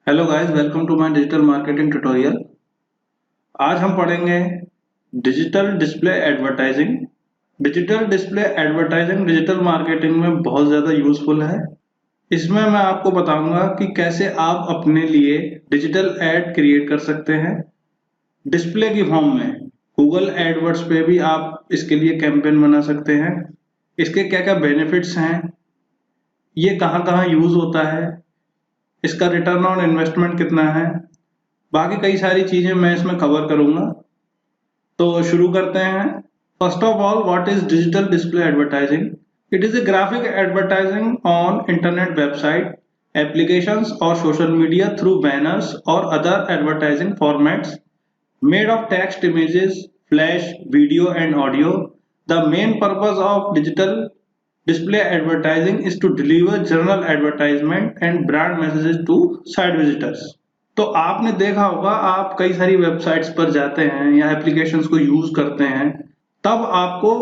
Hello guys, welcome to my digital marketing tutorial. आज हम पढ़ेंगे digital display advertising. Digital display advertising digital marketing में बहुत ज़्यादा यूजफुल है। इसमें मैं आपको बताऊंगा कि कैसे आप अपने लिए डिजिटल एड क्रिएट कर सकते हैं डिस्प्ले की फॉर्म में। गूगल एडवर्ड्स पे भी आप इसके लिए कैंपेन बना सकते हैं। इसके क्या क्या बेनिफिट्स हैं, ये कहाँ कहाँ यूज होता है, इसका रिटर्न ऑन इन्वेस्टमेंट कितना है, बाकी कई सारी चीजें मैं इसमें कवर करूंगा। तो शुरू करते हैं। First of all, what is digital display advertising? It is a graphic advertising on internet website, applications और सोशल मीडिया थ्रू बैनर्स और other advertising formats made of text, images, flash, video and audio. The main purpose of digital display advertising is to deliver general advertisement and brand messages to site visitors. तो आपने देखा होगा, आप कई सारी websites पर जाते हैं या एप्लीकेशंस को यूज करते हैं, तब आपको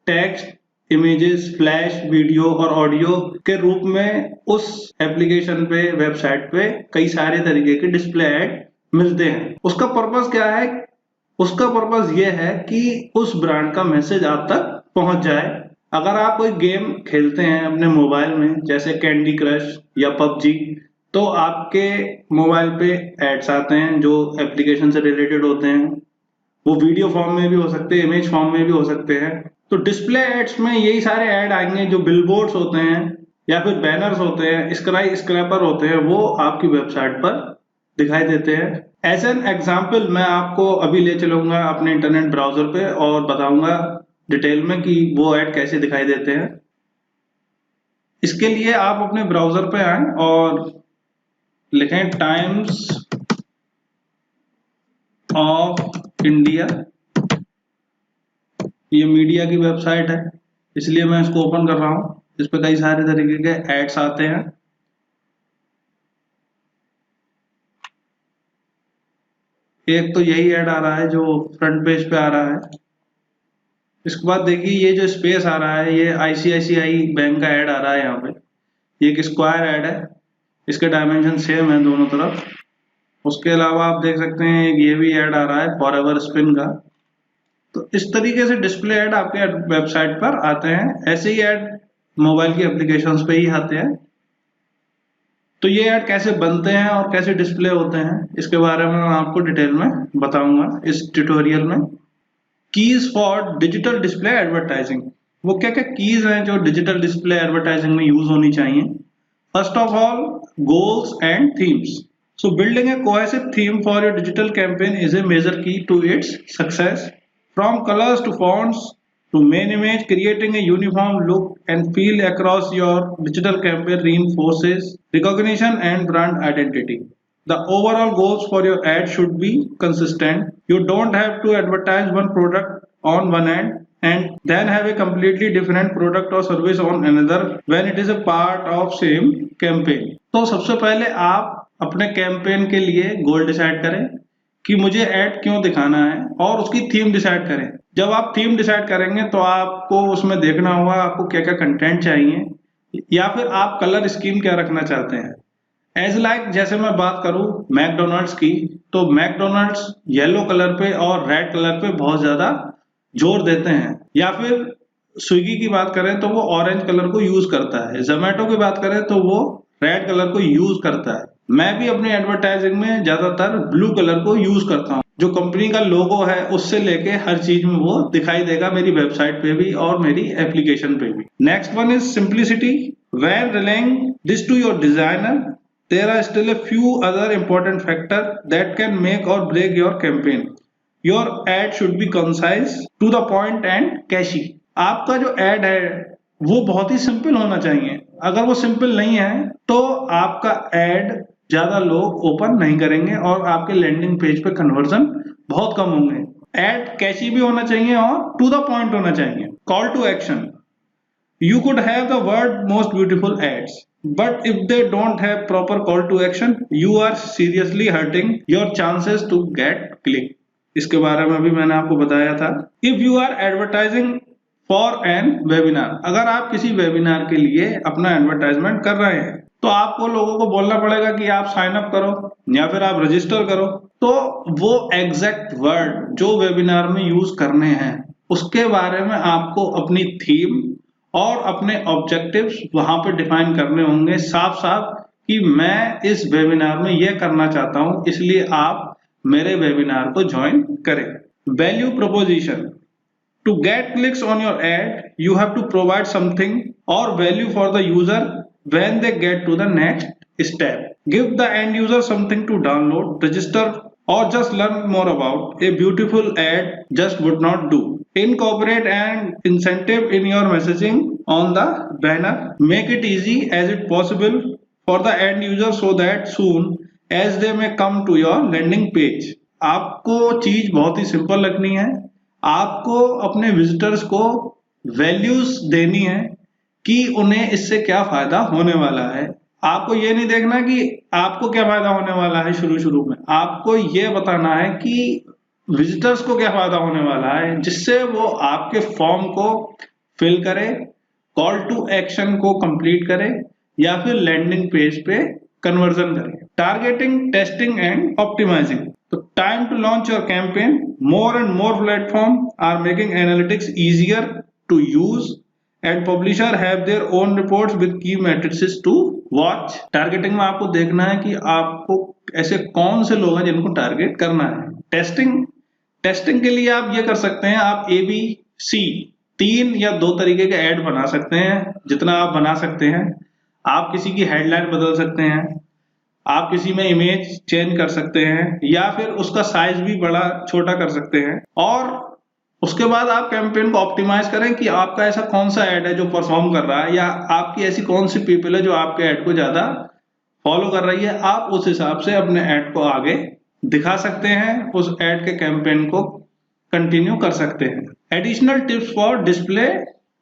टेक्स्ट, इमेजेस, फ्लैश, वीडियो और ऑडियो के रूप में उस एप्लीकेशन पे, वेबसाइट पे कई सारे तरीके के डिस्प्ले ऐड मिलते हैं। उसका पर्पस क्या है? उसका पर्पस ये है कि उस ब्रांड का मैसेज आप तक पहुंच जाए। अगर आप कोई गेम खेलते हैं अपने मोबाइल में, जैसे कैंडी क्रश या पबजी, तो आपके मोबाइल पे एड्स आते हैं जो एप्लीकेशन से रिलेटेड होते हैं। वो वीडियो फॉर्म में भी हो सकते हैं, इमेज फॉर्म में भी हो सकते हैं। तो डिस्प्ले एड्स में यही सारे ऐड आएंगे जो बिलबोर्ड्स होते हैं या फिर बैनर्स होते हैं, स्क्राई स्क्रैपर होते हैं, वो आपकी वेबसाइट पर दिखाई देते हैं। एज एन एग्जाम्पल मैं आपको अभी ले चलूंगा अपने इंटरनेट ब्राउजर पे और बताऊंगा डिटेल में कि वो ऐड कैसे दिखाई देते हैं। इसके लिए आप अपने ब्राउजर पे आए और लिखें टाइम्स ऑफ इंडिया। ये मीडिया की वेबसाइट है, इसलिए मैं इसको ओपन कर रहा हूँ। इस पे कई सारे तरीके के एड्स आते हैं। एक तो यही ऐड आ रहा है जो फ्रंट पेज पे आ रहा है। इसके बाद देखिए, ये जो स्पेस आ रहा है, ये आईसीआईसीआई बैंक का ऐड आ रहा है। यहाँ पे ये एक स्क्वायर ऐड है, इसके डायमेंशन सेम है दोनों तरफ। उसके अलावा आप देख सकते हैं एक ये भी ऐड आ रहा है फॉरएवर स्पिन का। तो इस तरीके से डिस्प्ले ऐड आपके वेबसाइट पर आते हैं। ऐसे ही ऐड मोबाइल की एप्लीकेशंस पे ही आते हैं। तो ये ऐड कैसे बनते हैं और कैसे डिस्प्ले होते हैं, इसके बारे में मैं आपको डिटेल में बताऊंगा इस ट्यूटोरियल में। Keys for digital display advertising, वो क्या क्या कीज हैं जो डिजिटल डिस्प्ले एडवर्टाइजिंग में यूज होनी चाहिए। First of all, goals and themes. So building a cohesive theme for your digital campaign is a major key to its success. From colors to fonts to main image, creating a uniform look and feel across your digital campaign reinforces recognition and brand identity. The overall goals for your ad should be consistent. You don't have to advertise one product on one end and then have a completely different product or service on another when it is a part of same campaign. तो सबसे पहले आप अपने campaign के लिए goal decide करें कि मुझे ऐड क्यों दिखाना है, और उसकी थीम डिसाइड करें। जब आप थीम डिसाइड करेंगे तो आपको उसमें देखना होगा आपको क्या क्या कंटेंट चाहिए, या फिर आप कलर स्कीम क्या रखना चाहते हैं। एज लाइक जैसे मैं बात करूं मैकडोनल्ड्स की, तो मैकडोनल्ड्स येलो कलर पे और रेड कलर पे बहुत ज्यादा जोर देते हैं। या फिर स्विगी की बात करें तो वो ऑरेंज कलर को यूज करता है। जोमेटो की बात करें तो वो रेड कलर को यूज करता है। मैं भी अपनी एडवर्टाइजिंग में ज्यादातर ब्लू कलर को यूज करता हूँ। जो कंपनी का लोगो है उससे लेके हर चीज में वो दिखाई देगा, मेरी वेबसाइट पे भी और मेरी एप्लीकेशन पे भी। Next one is simplicity. When relaying this to your designer, there are still a few other important factors that can make or break your campaign. Your ad should be concise, to the point and catchy. आपका जो ad है वो बहुत ही simple होना चाहिए। अगर वो simple नहीं है तो आपका ad ज्यादा लोग ओपन नहीं करेंगे और आपके लैंडिंग पेज पे कन्वर्जन बहुत कम होंगे। एड कैची भी होना चाहिए और टू द पॉइंट होना चाहिए। Call to action. You could have the world most beautiful ads, but if they don't have proper call to action, you are seriously hurting your chances to get click. इसके बारे में भी मैंने आपको बताया था। If you are advertising for an webinar, अगर आप किसी वेबिनार के लिए अपना एडवर्टाइजमेंट कर रहे हैं, तो आपको लोगों को बोलना पड़ेगा कि आप साइन अप करो या फिर आप रजिस्टर करो। तो वो एग्जैक्ट वर्ड जो वेबिनार में यूज करने हैं उसके बारे में आपको अपनी थीम और अपने ऑब्जेक्टिव्स वहां पे डिफाइन करने होंगे साफ साफ कि मैं इस वेबिनार में ये करना चाहता हूं, इसलिए आप मेरे वेबिनार को ज्वाइन करें। Value proposition. To get clicks on your ad, you have to provide something or value for the user when they get to the next step. Give the end user something to download, register, or just learn more about. A beautiful ad just would not do. Incorporate an incentive in your messaging on the banner. Make it easy as it possible for the end user so that soon as they may come to your landing page. आपको चीज बहुत ही simple रखनी है। आपको अपने visitors को values देनी है कि उन्हें इससे क्या फायदा होने वाला है। आपको ये नहीं देखना कि आपको क्या फायदा होने वाला है शुरू में, आपको ये बताना है कि विजिटर्स को क्या फायदा होने वाला है, जिससे वो आपके फॉर्म को फिल करे, कॉल टू एक्शन को कंप्लीट करे या फिर लैंडिंग पेज पे कन्वर्जन करे। Targeting, testing and optimising. तो time to launch your campaign. More and more platforms are making analytics easier to use and publishers have their own reports with key metrics to watch. Targeting में आपको देखना है कि आपको ऐसे कौन से लोग हैं जिनको टारगेट करना है। टेस्टिंग के लिए आप ये कर सकते हैं, आप ABC 3 या 2 तरीके के ऐड बना सकते हैं, जितना आप बना सकते हैं। आप किसी की हेडलाइन बदल सकते हैं, आप किसी में इमेज चेंज कर सकते हैं या फिर उसका साइज भी बड़ा छोटा कर सकते हैं। और उसके बाद आप कैंपेन को ऑप्टिमाइज करें कि आपका ऐसा कौन सा ऐड है जो परफॉर्म कर रहा है या आपकी ऐसी कौन सी पीपल है जो आपके ऐड को ज्यादा फॉलो कर रही है। आप उस हिसाब से अपने ऐड को आगे दिखा सकते हैं, उस ऐड के कैंपेन को कंटिन्यू कर सकते हैं। Additional tips for display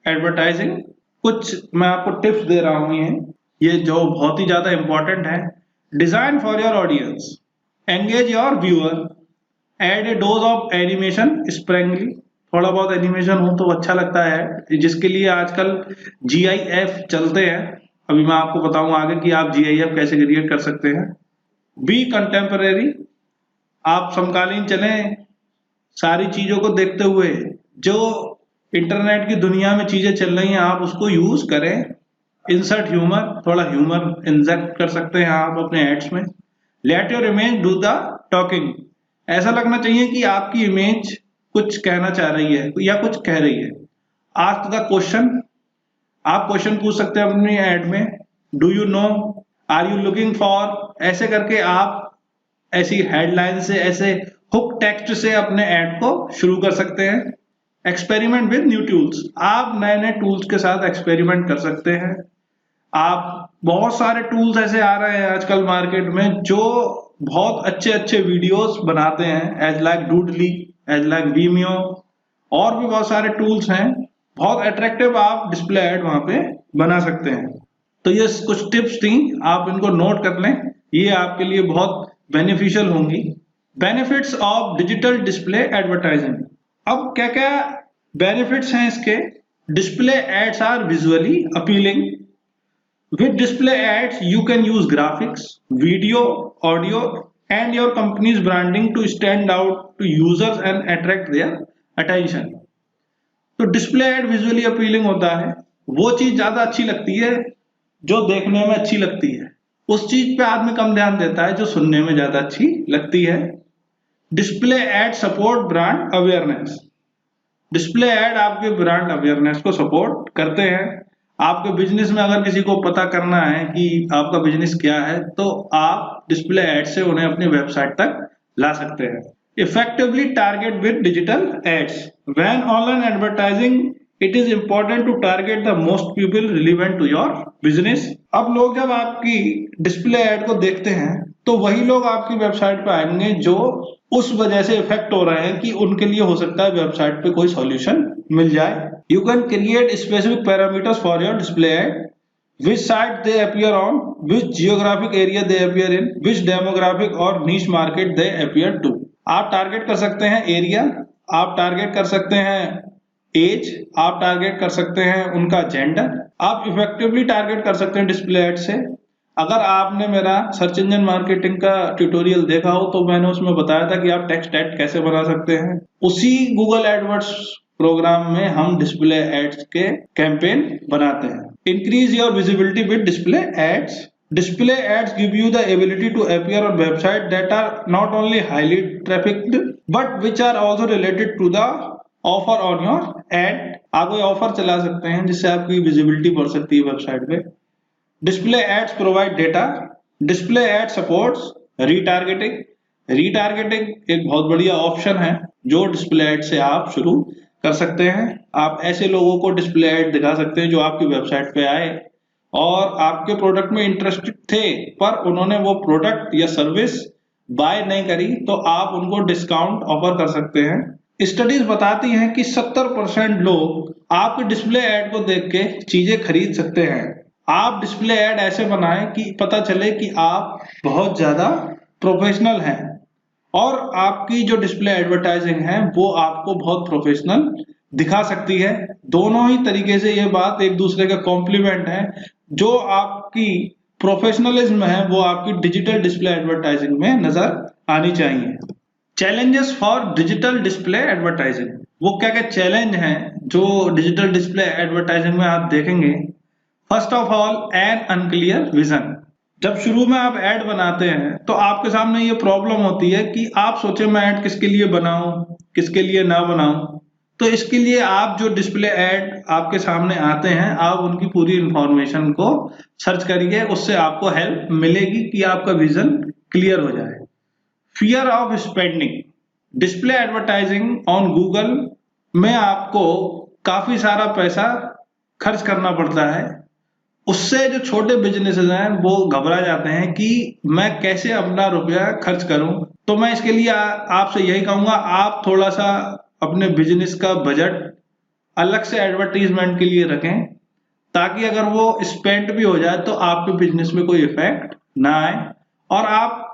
advertising. कुछ मैं आपको टिप्स दे रहा हूं, ये जो बहुत ही ज्यादा इंपॉर्टेंट है। Design for your audience. Engage your viewer. Add a dose of animation sparingly. थोड़ा बहुत एनिमेशन हो तो अच्छा लगता है, जिसके लिए आजकल GIF चलते हैं। अभी मैं आपको बताऊंगा आगे कि आप GIF कैसे क्रिएट कर सकते हैं। Be contemporary. आप समकालीन चलें, सारी चीजों को देखते हुए जो इंटरनेट की दुनिया में चीजें चल रही हैं आप उसको यूज करें। इंसर्ट ह्यूमर, थोड़ा ह्यूमर इंजेक्ट कर सकते हैं आप अपने एड्स में। Let your image do the talking. ऐसा लगना चाहिए कि आपकी इमेज कुछ कहना चाह रही है या कुछ कह रही है। Ask the question. आप क्वेश्चन पूछ सकते हैं अपनी एड में। Do you know, are you looking for, ऐसे करके आप ऐसी हेडलाइन से, ऐसे हुक टेक्स्ट से अपने ऐड को शुरू कर सकते हैं। Experiment with new tools. आप नए नए टूल्स के साथ एक्सपेरिमेंट कर सकते हैं। आप बहुत सारे टूल्स ऐसे आ रहे हैं आजकल मार्केट में जो बहुत अच्छे अच्छे वीडियोस बनाते हैं, as like Doodly, as like Vimeo, और भी बहुत सारे टूल्स हैं। बहुत अट्रैक्टिव आप डिस्प्ले ऐड वहां पे बना सकते हैं। तो ये कुछ टिप्स थी, आप इनको नोट कर लें, ये आपके लिए बहुत बेनिफिशियल होंगी। Benefits of digital display advertising. अब क्या क्या बेनिफिट्स हैं इसके। Display ads are visually appealing. With display ads, you can use graphics, video, audio, and your company's branding to stand out to users and attract their attention. तो display ad visually appealing होता है, वो चीज ज्यादा अच्छी लगती है जो देखने में अच्छी लगती है। उस चीज पे आदमी कम ध्यान देता है जो सुनने में ज्यादा अच्छी लगती है। Display ad support brand awareness. Display ad आपके ब्रांड अवेयरनेस को सपोर्ट करते हैं। आपके बिजनेस में अगर किसी को पता करना है कि आपका बिजनेस क्या है तो आप डिस्प्ले एड से उन्हें अपनी वेबसाइट तक ला सकते हैं। Effectively target with digital ads. When online advertising it is important to target the most people relevant to your business. अब लोग जब आपकी डिस्प्ले एड को देखते हैं तो वही लोग आपकी वेबसाइट पे आएंगे जो उस वजह से इफेक्ट हो रहे हैं कि उनके लिए हो सकता है वेबसाइट पे कोई सॉल्यूशन मिल जाए। You can create specific parameters for your display ad, which site they appear on, which geographic area they appear in, which demographic or niche market they appear to. आप टारगेट कर सकते हैं area, आप target कर सकते हैं as, आप target कर सकते हैं उनका जेंडर। आप इफेक्टिवली टारगेट कर सकते हैं डिस्प्ले एड से। अगर आपने मेरा सर्च इंजन मार्केटिंग का ट्यूटोरियल देखा हो तो मैंने उसमें बताया था कि आप टेक्स्ट ऐड कैसे बना सकते हैं। उसी गूगल एडवर्ड्स प्रोग्राम में हम डिस्प्ले एड्स के कैंपेन बनाते हैं। Increase your visibility with display ads. Display ads give you the ability to appear on websites that are not only highly trafficked but which are also related to the offer on your ad। आप कोई offer चला सकते हैं जिससे आपकी visibility बढ़ सकती है वेबसाइट पे। Display ads provide data। Display ad supports retargeting। retargeting एक बहुत बढ़िया ऑप्शन है जो डिस्प्ले एड से आप शुरू कर सकते हैं। आप ऐसे लोगों को डिस्प्ले एड दिखा सकते हैं जो आपकी वेबसाइट पे आए और आपके प्रोडक्ट में इंटरेस्टेड थे पर उन्होंने वो प्रोडक्ट या सर्विस बाय नहीं करी, तो आप उनको डिस्काउंट ऑफर कर सकते हैं। स्टडीज बताती हैं कि 70% लोग आपके डिस्प्ले ऐड को देख के चीजें खरीद सकते हैं। आप डिस्प्ले ऐड ऐसे बनाएं कि पता चले कि आप बहुत ज्यादा प्रोफेशनल हैं और आपकी जो डिस्प्ले एडवर्टाइजिंग है वो आपको बहुत प्रोफेशनल दिखा सकती है। दोनों ही तरीके से ये बात एक दूसरे का कॉम्प्लीमेंट है। जो आपकी प्रोफेशनलिज्म है वो आपकी डिजिटल डिस्प्ले एडवर्टाइजिंग में नजर आनी चाहिए। Challenges for digital display advertising, वो क्या क्या चैलेंज हैं जो डिजिटल डिस्प्ले एडवर्टाइजिंग में आप देखेंगे। First of all, an unclear vision. जब शुरू में आप ऐड बनाते हैं तो आपके सामने ये प्रॉब्लम होती है कि आप सोचे मैं ऐड किसके लिए बनाऊं, किसके लिए ना बनाऊं। तो इसके लिए आप जो डिस्प्ले ऐड आपके सामने आते हैं आप उनकी पूरी इंफॉर्मेशन को सर्च करिए, उससे आपको हेल्प मिलेगी कि आपका विजन क्लियर हो जाए। Fear of spending. Display advertising on Google में आपको काफी सारा पैसा खर्च करना पड़ता है। उससे जो छोटे बिजनेसेस हैं वो घबरा जाते हैं कि मैं कैसे अपना रुपया खर्च करूं। तो मैं इसके लिए आपसे यही कहूंगा, आप थोड़ा सा अपने बिजनेस का बजट अलग से एडवर्टीजमेंट के लिए रखें ताकि अगर वो स्पेंड भी हो जाए तो आपके बिजनेस में कोई इफेक्ट ना आए। और आप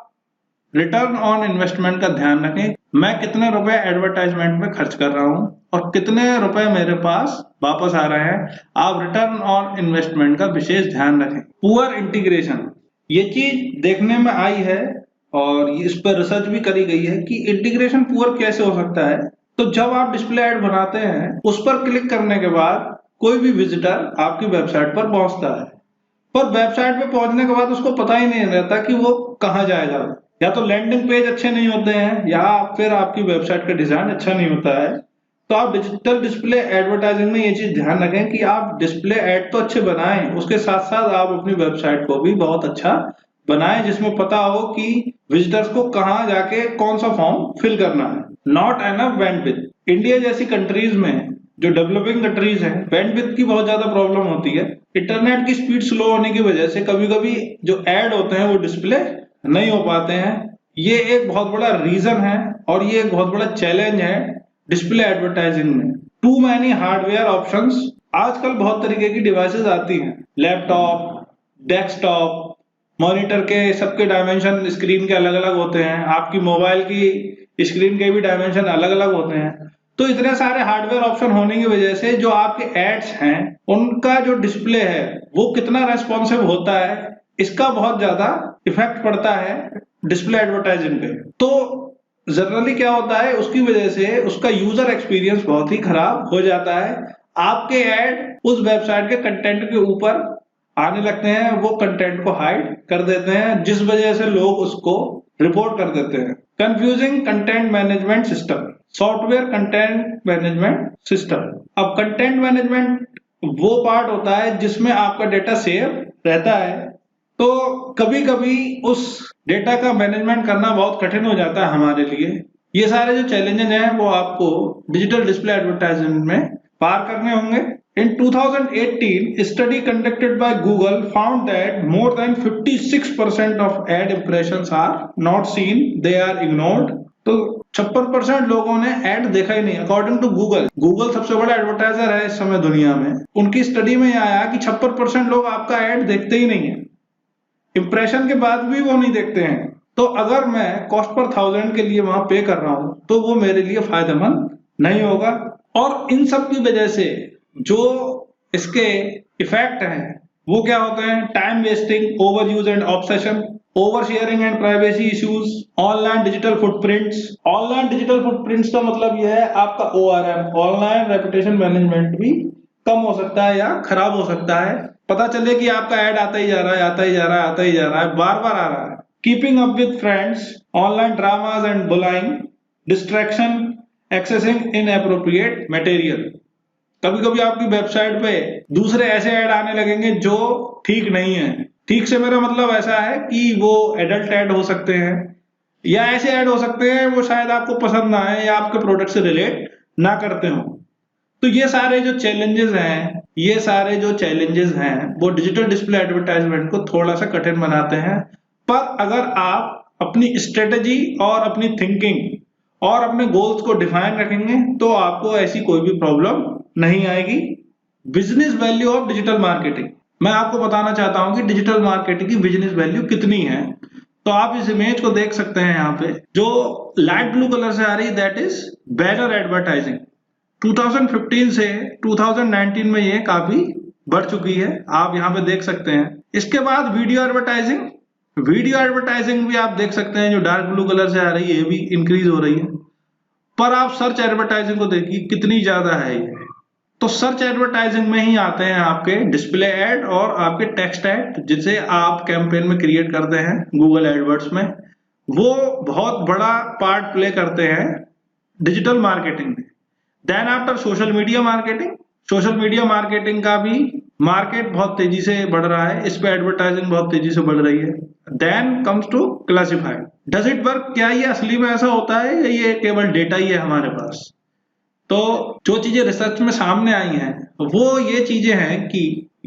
रिटर्न ऑन इन्वेस्टमेंट का ध्यान रखें, मैं कितने रुपए एडवर्टाइजमेंट में खर्च कर रहा हूं और कितने रुपए मेरे पास वापस आ रहे हैं। आप रिटर्न ऑन इन्वेस्टमेंट का विशेष ध्यान रखें। पुअर इंटीग्रेशन, ये चीज देखने में आई है और इस पर रिसर्च भी करी गई है कि इंटीग्रेशन पुअर कैसे हो सकता है। तो जब आप डिस्प्ले ऐड बनाते हैं उस पर क्लिक करने के बाद कोई भी विजिटर आपकी वेबसाइट पर पहुंचता है, पर वेबसाइट पे पहुंचने के बाद उसको पता ही नहीं रहता कि वो कहाँ जाएगा। या तो लैंडिंग पेज अच्छे नहीं होते हैं या फिर आपकी वेबसाइट का डिजाइन अच्छा नहीं होता है। तो आप डिजिटल डिस्प्ले एडवर्टाइजिंग में ये चीज ध्यान रखें कि आप डिस्प्ले ऐड तो अच्छे बनाएं, उसके साथ साथ आप अपनी वेबसाइट को भी बहुत अच्छा बनाएं जिसमें पता हो कि विजिटर्स को कहाँ जाके कौन सा फॉर्म फिल करना है। Not enough bandwidth. इंडिया जैसी कंट्रीज में जो डेवलपिंग कंट्रीज हैं बैंडविड्थ की बहुत ज्यादा प्रॉब्लम होती है। इंटरनेट की स्पीड स्लो होने की वजह से कभी कभी जो ऐड होते हैं वो डिस्प्ले नहीं हो पाते हैं। ये एक बहुत बड़ा रीजन है और ये एक बहुत बड़ा चैलेंज है डिस्प्ले एडवर्टाइजिंग में। Too many hardware options. आजकल बहुत तरीके की डिवाइसेस आती हैं, लैपटॉप, डेस्कटॉप, मॉनिटर के सबके डायमेंशन स्क्रीन के अलग अलग होते हैं, आपकी मोबाइल की स्क्रीन के भी डायमेंशन अलग अलग होते हैं। तो इतने सारे हार्डवेयर ऑप्शन होने की वजह से जो आपके एड्स हैं उनका जो डिस्प्ले है वो कितना रेस्पॉन्सिव होता है इसका बहुत ज्यादा इफेक्ट पड़ता है डिस्प्ले एडवर्टाइजिंग पे। तो जनरली क्या होता है, उसकी वजह से उसका यूजर एक्सपीरियंस बहुत ही खराब हो जाता है। आपके ऐड उस वेबसाइट के कंटेंट के ऊपर आने लगते हैं, वो कंटेंट को हाइड कर देते हैं जिस वजह से लोग उसको रिपोर्ट कर देते हैं। Confusing content management system. Software content management system. अब कंटेंट मैनेजमेंट वो पार्ट होता है जिसमें आपका डेटा सेव रहता है। तो कभी कभी उस डेटा का मैनेजमेंट करना बहुत कठिन हो जाता है हमारे लिए। ये सारे जो चैलेंजेस हैं वो आपको डिजिटल डिस्प्ले एडवर्टाइजमेंट में पार करने होंगे। In 2018, a study conducted by Google found that more than 56% of ad impressions are not seen, they are ignored। तो 56% लोगों ने एड देखा ही नहीं अकॉर्डिंग टू गूगल। गूगल सबसे बड़ा एडवर्टाइजर है इस समय दुनिया में। उनकी स्टडी में आया कि 56% लोग आपका एड देखते ही नहीं है, इंप्रेशन के बाद भी वो नहीं देखते हैं। तो अगर मैं कॉस्ट पर 1000 के लिए वहां पे कर रहा हूं तो वो मेरे लिए फायदेमंद नहीं होगा। और इन सब की वजह से जो इसके इफेक्ट हैं वो क्या होते हैं? Time wasting, over use and obsession, over sharing and privacy issues, online digital footprints. Online digital footprints का मतलब यह है आपका ORM, ऑनलाइन रेपुटेशन मैनेजमेंट भी कम हो सकता है या खराब हो सकता है। पता चले कि आपका ऐड आता ही जा रहा है, आता ही जा रहा है, आता ही जा रहा है, बार बार आ रहा है। Keeping up with friends, online dramas and bullying, distraction, accessing inappropriate material. कभी कभी आपकी वेबसाइट पे दूसरे ऐसे ऐड आने लगेंगे जो ठीक नहीं है। ठीक से मेरा मतलब ऐसा है कि वो एडल्ट ऐड हो सकते हैं या ऐसे ऐड हो सकते हैं वो शायद आपको पसंद ना आए या आपके प्रोडक्ट से रिलेट ना करते हो। तो ये सारे जो चैलेंजेस हैं वो डिजिटल डिस्प्ले एडवर्टाइजमेंट को थोड़ा सा कठिन बनाते हैं। पर अगर आप अपनी स्ट्रेटजी और अपनी थिंकिंग और अपने गोल्स को डिफाइन रखेंगे तो आपको ऐसी कोई भी प्रॉब्लम नहीं आएगी। Business value of digital marketing, मैं आपको बताना चाहता हूं कि डिजिटल मार्केटिंग की बिजनेस वैल्यू कितनी है। तो आप इस इमेज को देख सकते हैं, यहाँ पे जो लाइट ब्लू कलर से आ रही है दैट इज बैनर एडवर्टाइजिंग। 2015 से 2019 में ये काफी बढ़ चुकी है, आप यहाँ पे देख सकते हैं। इसके बाद वीडियो एडवर्टाइजिंग, वीडियो एडवर्टाइजिंग भी आप देख सकते हैं जो डार्क ब्लू कलर से आ रही है, ये भी इंक्रीज हो रही है। पर आप सर्च एडवर्टाइजिंग को देखिए कितनी ज्यादा है ये। तो सर्च एडवर्टाइजिंग में ही आते हैं आपके डिस्प्ले एड और आपके टेक्स्ट एड, जिसे आप कैंपेन में क्रिएट करते हैं गूगल एडवर्ड्स में। वो बहुत बड़ा पार्ट प्ले करते हैं डिजिटल मार्केटिंग में। Then after social media marketing, social media marketing का भी मार्केट बहुत तेजी से बढ़ रहा है, इस पे एडवर्टाइजिंग बहुत तेजी से बढ़ रही है। Then comes to classified, does it work, क्या ये असली में ऐसा होता है या ये केवल डेटा ही है हमारे पास। तो जो चीजें रिसर्च में सामने आई हैं वो ये चीजें हैं कि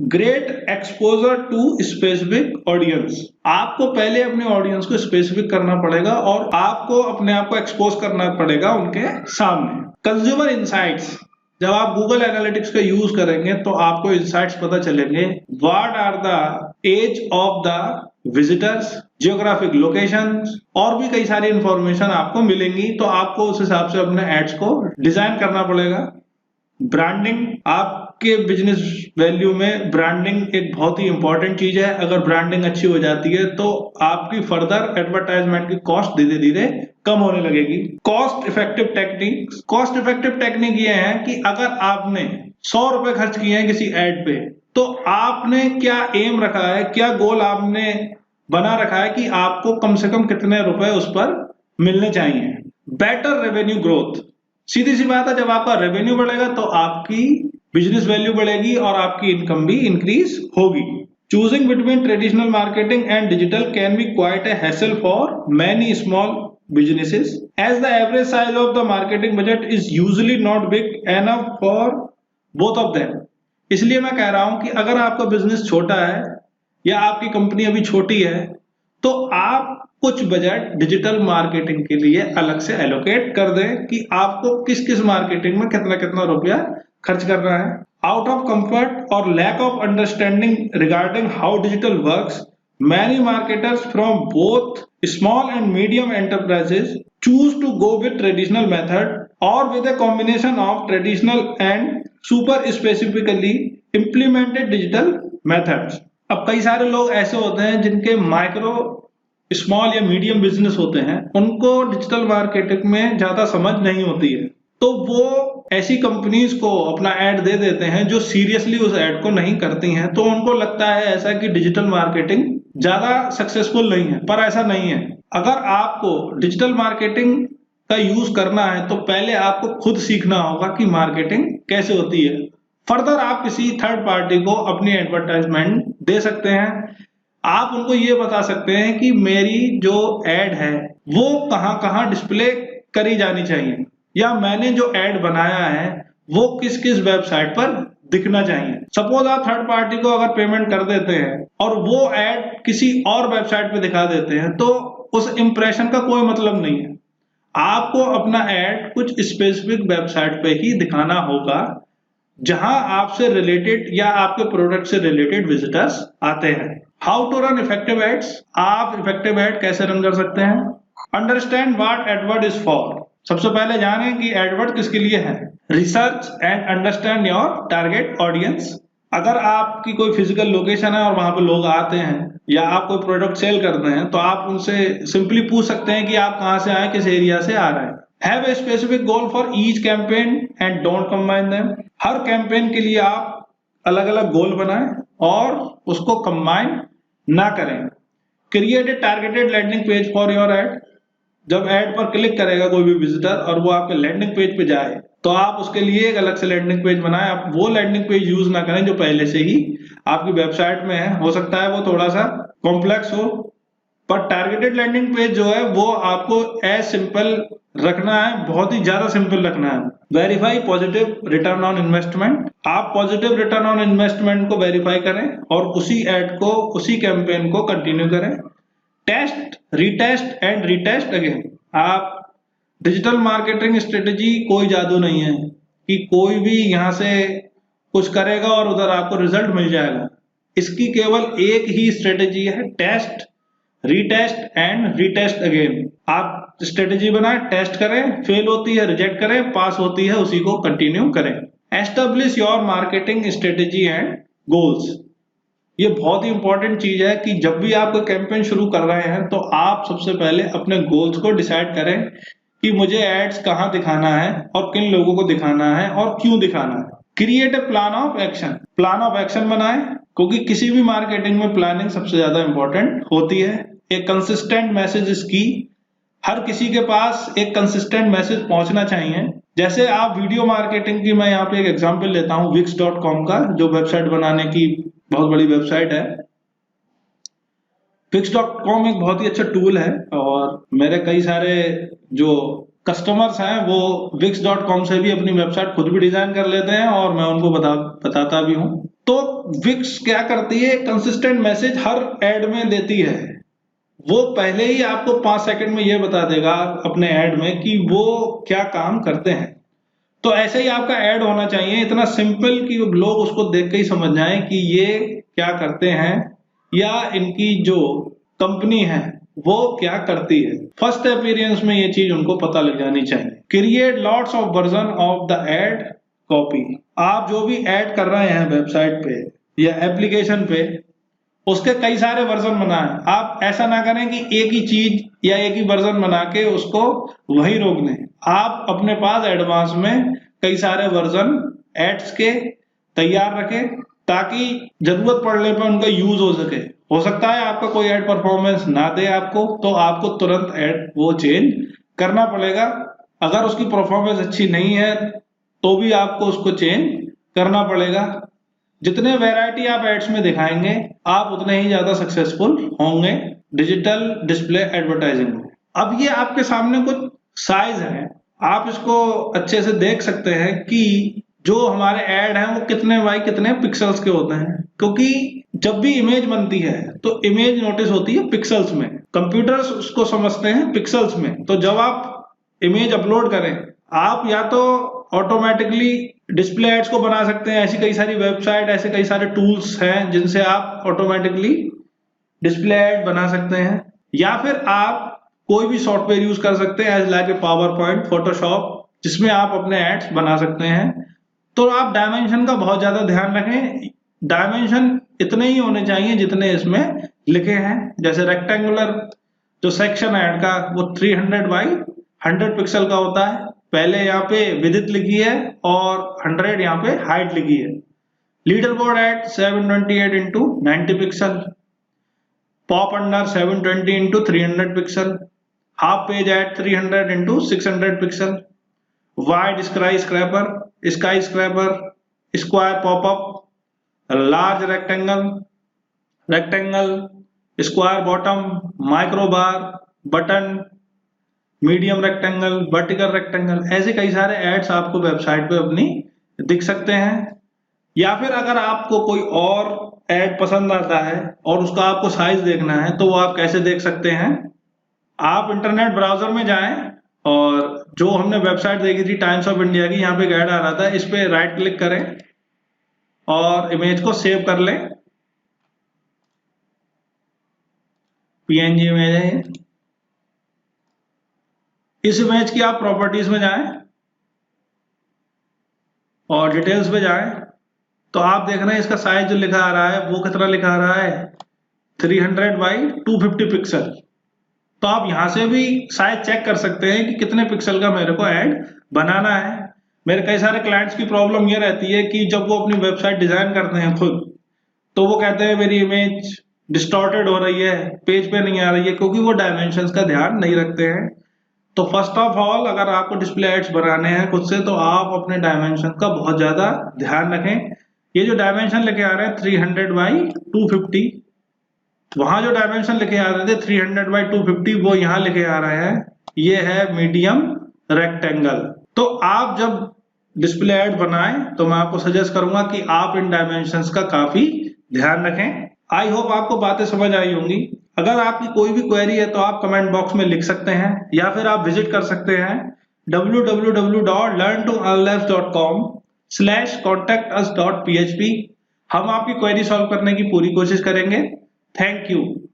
great exposure to specific audience, आपको पहले अपने ऑडियंस को स्पेसिफिक करना पड़ेगा और आपको अपने आप को एक्सपोज करना पड़ेगा उनके सामने। कंज्यूमर इंसाइट्स, जब आप गूगल एनालिटिक्स का यूज करेंगे तो आपको इंसाइट्स पता चलेंगे। What are the age of the visitors, geographic locations और भी कई सारी इंफॉर्मेशन आपको मिलेंगी। तो आपको उस हिसाब से अपने एड्स को डिजाइन करना पड़ेगा। ब्रांडिंग, आपके बिजनेस वैल्यू में ब्रांडिंग एक बहुत ही इंपॉर्टेंट चीज है। अगर ब्रांडिंग अच्छी हो जाती है तो आपकी फर्दर एडवर्टाइजमेंट की कॉस्ट धीरे धीरे कम होने लगेगी। Cost effective technique, cost effective technique ये है कि अगर आपने 100 रुपए खर्च किए हैं किसी एड पे, तो आपने क्या एम रखा है, क्या गोल आपने बना रखा है कि आपको कम से कम कितने रुपए उस पर मिलने चाहिए। बेटर रेवेन्यू ग्रोथ, सीधी सी बात है, जब आपका रेवेन्यू बढ़ेगा तो आपकी बिजनेस वैल्यू बढ़ेगी और आपकी इनकम भी इंक्रीज होगी। Choosing between traditional marketing and digital can be quite a hassle for many small businesses as the average size of the marketing budget is usually not big enough for both of them। इसलिए मैं कह रहा हूं कि अगर आपका business छोटा है या आपकी कंपनी अभी छोटी है तो आप कुछ बजट डिजिटल मार्केटिंग के लिए अलग से एलोकेट कर दें कि आपको किस किस मार्केटिंग में कितना कितना रुपया खर्च करना है। आउट ऑफ कंफर्ट और lack of understanding regarding how digital works, many marketers from both small and medium enterprises choose to go with traditional method or with a combination of traditional and super specifically implemented digital methods। अब कई सारे लोग ऐसे होते हैं जिनके micro small या medium business होते हैं, उनको डिजिटल मार्केटिंग में ज्यादा समझ नहीं होती है, तो वो ऐसी कंपनीज को अपना ऐड दे देते हैं जो सीरियसली उस ऐड को नहीं करती हैं। तो उनको लगता है ऐसा कि डिजिटल मार्केटिंग ज्यादा सक्सेसफुल नहीं है, पर ऐसा नहीं है। अगर आपको डिजिटल मार्केटिंग का यूज करना है तो पहले आपको खुद सीखना होगा कि मार्केटिंग कैसे होती है। फर्दर आप किसी थर्ड पार्टी को अपनी एडवर्टाइजमेंट दे सकते हैं। आप उनको ये बता सकते हैं कि मेरी जो एड है वो कहाँ कहाँ डिस्प्ले करी जानी चाहिए, या मैंने जो एड बनाया है वो किस किस वेबसाइट पर दिखना चाहिए। सपोज आप थर्ड पार्टी को अगर पेमेंट कर देते हैं और वो एड किसी और वेबसाइट पे दिखा देते हैं तो उस इंप्रेशन का कोई मतलब नहीं है। आपको अपना एड कुछ स्पेसिफिक वेबसाइट पे ही दिखाना होगा जहां आपसे रिलेटेड या आपके प्रोडक्ट से रिलेटेड विजिटर्स आते हैं। How to run effective ads, आप इफेक्टिव एड कैसे रन कर सकते हैं। Understand what advert is for, सबसे पहले जानें कि एडवर्ड किसके लिए है। Research and understand your target audience, अगर आपकी कोई फिजिकल लोकेशन है और वहां पे लोग आते हैं या आप कोई प्रोडक्ट सेल करते हैं तो आप उनसे सिंपली पूछ सकते हैं कि आप कहाँ से आए, किस एरिया से आ रहे हैं। Have a specific goal for each campaign and don't combine them. Her campaign के लिए आप अलग अलग गोल बनाएं और उसको कंबाइन ना करें। Create a targeted landing page for your ad. जब एड पर क्लिक करेगा कोई भी विजिटर और वो आपके लैंडिंग पेज पे जाए तो आप उसके लिए एक अलग से लैंडिंग पेज बनाएं। आप वो लैंडिंग पेज यूज ना करें जो पहले से ही आपकी वेबसाइट में है। हो सकता है वो थोड़ा सा कॉम्प्लेक्स हो, पर टारगेटेड लैंडिंग पेज जो है वो आपको एज सिंपल रखना है, बहुत ही ज्यादा सिंपल रखना है। Verify positive return on investment. आप पॉजिटिव रिटर्न ऑन इन्वेस्टमेंट को वेरीफाई करें और उसी एड को, उसी कैंपेन को कंटिन्यू करें। Test, retest and retest again. आप डिजिटल मार्केटिंग स्ट्रेटेजी कोई जादू नहीं है कि कोई भी यहाँ से कुछ करेगा और उधर आपको रिजल्ट मिल जाएगा। इसकी केवल एक ही स्ट्रेटेजी है, test, retest and retest again. आप स्ट्रेटेजी बनाएं, टेस्ट करें, फेल होती है रिजेक्ट करें, पास होती है उसी को कंटिन्यू करें। Establish your marketing strategy and goals. ये बहुत ही इंपॉर्टेंट चीज है कि जब भी आप कोई कैंपेन शुरू कर रहे हैं तो आप सबसे पहले अपने गोल्स को डिसाइड करें कि मुझे एड्स कहाँ दिखाना है और किन लोगों को दिखाना है और क्यों दिखाना है। Create a plan of action. Plan of action बनाएं, क्योंकि किसी भी मार्केटिंग में प्लानिंग सबसे ज्यादा इंपॉर्टेंट होती है। एक कंसिस्टेंट मैसेज इज की। हर किसी के पास एक कंसिस्टेंट मैसेज पहुंचना चाहिए। जैसे आप वीडियो मार्केटिंग की, मैं यहाँ पे एक एग्जांपल लेता हूँ wix.com का, जो वेबसाइट बनाने की बहुत बड़ी वेबसाइट है। wix.com एक बहुत ही अच्छा टूल है और मेरे कई सारे जो कस्टमर्स हैं वो wix.com से भी अपनी वेबसाइट खुद भी डिजाइन कर लेते हैं और मैं उनको बताता भी हूँ। तो Wix क्या करती है, कंसिस्टेंट मैसेज हर एड में देती है। वो पहले ही आपको 5 सेकंड में ये बता देगा अपने ऐड में कि वो क्या काम करते हैं। तो ऐसे ही आपका ऐड होना चाहिए, इतना सिंपल कि लोग उसको देख के ही समझ जाएं कि ये क्या करते हैं या इनकी जो कंपनी है वो क्या करती है। फर्स्ट अपीयरेंस में ये चीज उनको पता लग जानी चाहिए। Create lots of version of the ad copy. आप जो भी ऐड कर रहे हैं वेबसाइट पे या एप्लीकेशन पे, उसके कई सारे वर्जन बनाएं। आप ऐसा ना करें कि एक ही चीज या एक ही वर्जन बना के उसको वही रोक दें। आप अपने पास एडवांस में कई सारे वर्जन एड्स के तैयार रखें ताकि जरूरत पड़ने पर उनका यूज हो सके। हो सकता है आपका कोई एड परफॉर्मेंस ना दे आपको, तो आपको तुरंत एड वो चेंज करना पड़ेगा। अगर उसकी परफॉर्मेंस अच्छी नहीं है तो भी आपको उसको चेंज करना पड़ेगा। जितने वैरायटी आप एड्स में दिखाएंगे आप उतने ही ज्यादा सक्सेसफुल होंगे डिजिटल डिस्प्ले एडवर्टाइजिंग में। अब ये आपके सामने कुछ साइज है, आप इसको अच्छे से देख सकते हैं कि जो हमारे ऐड हैं वो कितने बाई कितने पिक्सल्स के होते हैं। क्योंकि जब भी इमेज बनती है तो इमेज नोटिस होती है पिक्सल्स में, कंप्यूटर्स उसको समझते हैं पिक्सल्स में। तो जब आप इमेज अपलोड करें, आप या तो ऑटोमेटिकली डिस्प्ले एड्स को बना सकते हैं। ऐसी कई सारी वेबसाइट, ऐसे कई सारे टूल्स हैं जिनसे आप ऑटोमेटिकली डिस्प्ले एड बना सकते हैं, या फिर आप कोई भी सॉफ्टवेयर यूज कर सकते हैं as like a PowerPoint, Photoshop, जिसमें आप अपने एड्स बना सकते हैं। तो आप डायमेंशन का बहुत ज्यादा ध्यान रखें। डायमेंशन इतने ही होने चाहिए जितने इसमें लिखे हैं। जैसे रेक्टेंगुलर जो सेक्शन है ऐड का वो 300 बाई 100 पिक्सल का होता है। पहले यहाँ पे विड्थ लिखी है और 100 यहाँ पे हाइट लिखी है। Leaderboard at 728 into 90 pixel, pop under 720 into 300 pixel, half page at 300 into 600 pixel, wide skyscraper, square popup, large rectangle, rectangle, square bottom, micro bar, button, medium rectangle, vertical rectangle. ऐसे कई सारे ads आपको website पे अपनी दिख सकते हैं। या फिर अगर आपको कोई और ऐड पसंद आता है और उसका आपको साइज देखना है तो वो आप कैसे देख सकते हैं। आप इंटरनेट ब्राउजर में जाएं और जो हमने वेबसाइट देखी थी टाइम्स ऑफ इंडिया की, यहाँ पे एक ऐड आ रहा था, इस पे राइट क्लिक करें और इमेज को सेव कर लें। पीएनजी इमेज है ये। इस इमेज की आप प्रॉपर्टीज में जाएं और डिटेल्स पे जाएं तो आप देख रहे हैं इसका साइज जो लिखा आ रहा है वो कितना लिखा आ रहा है, 300 बाई 250 पिक्सल। तो आप यहाँ से भी साइज चेक कर सकते हैं कि कितने पिक्सल का मेरे को ऐड बनाना है। मेरे कई सारे क्लाइंट्स की प्रॉब्लम ये रहती है कि जब वो अपनी वेबसाइट डिजाइन करते हैं खुद, तो वो कहते हैं मेरी इमेज डिस्टॉर्टेड हो रही है, पेज पे नहीं आ रही है, क्योंकि वो डायमेंशंस का ध्यान नहीं रखते हैं। तो फर्स्ट ऑफ ऑल अगर आपको डिस्प्ले एड्स बनाने हैं खुद से, तो आप अपने डायमेंशन का बहुत ज्यादा ध्यान रखें। ये जो डायमेंशन लेके आ रहे हैं 300 बाई 250, वहां जो डायमेंशन लिखे आ रहे थे 300 बाई 250, वो यहाँ लिखे आ रहे हैं, ये है मीडियम रेक्टेंगल। तो आप जब डिस्प्ले ऐड बनाएं तो मैं आपको सजेस्ट करूंगा कि आप इन डायमेंशंस का काफी ध्यान रखें। आई होप आपको बातें समझ आई होंगी। अगर आपकी कोई भी क्वेरी है तो आप कमेंट बॉक्स में लिख सकते हैं, या फिर आप विजिट कर सकते हैं www.learntounlearn.com/contactus.php। हम आपकी क्वेरी सॉल्व करने की पूरी कोशिश करेंगे। Thank you.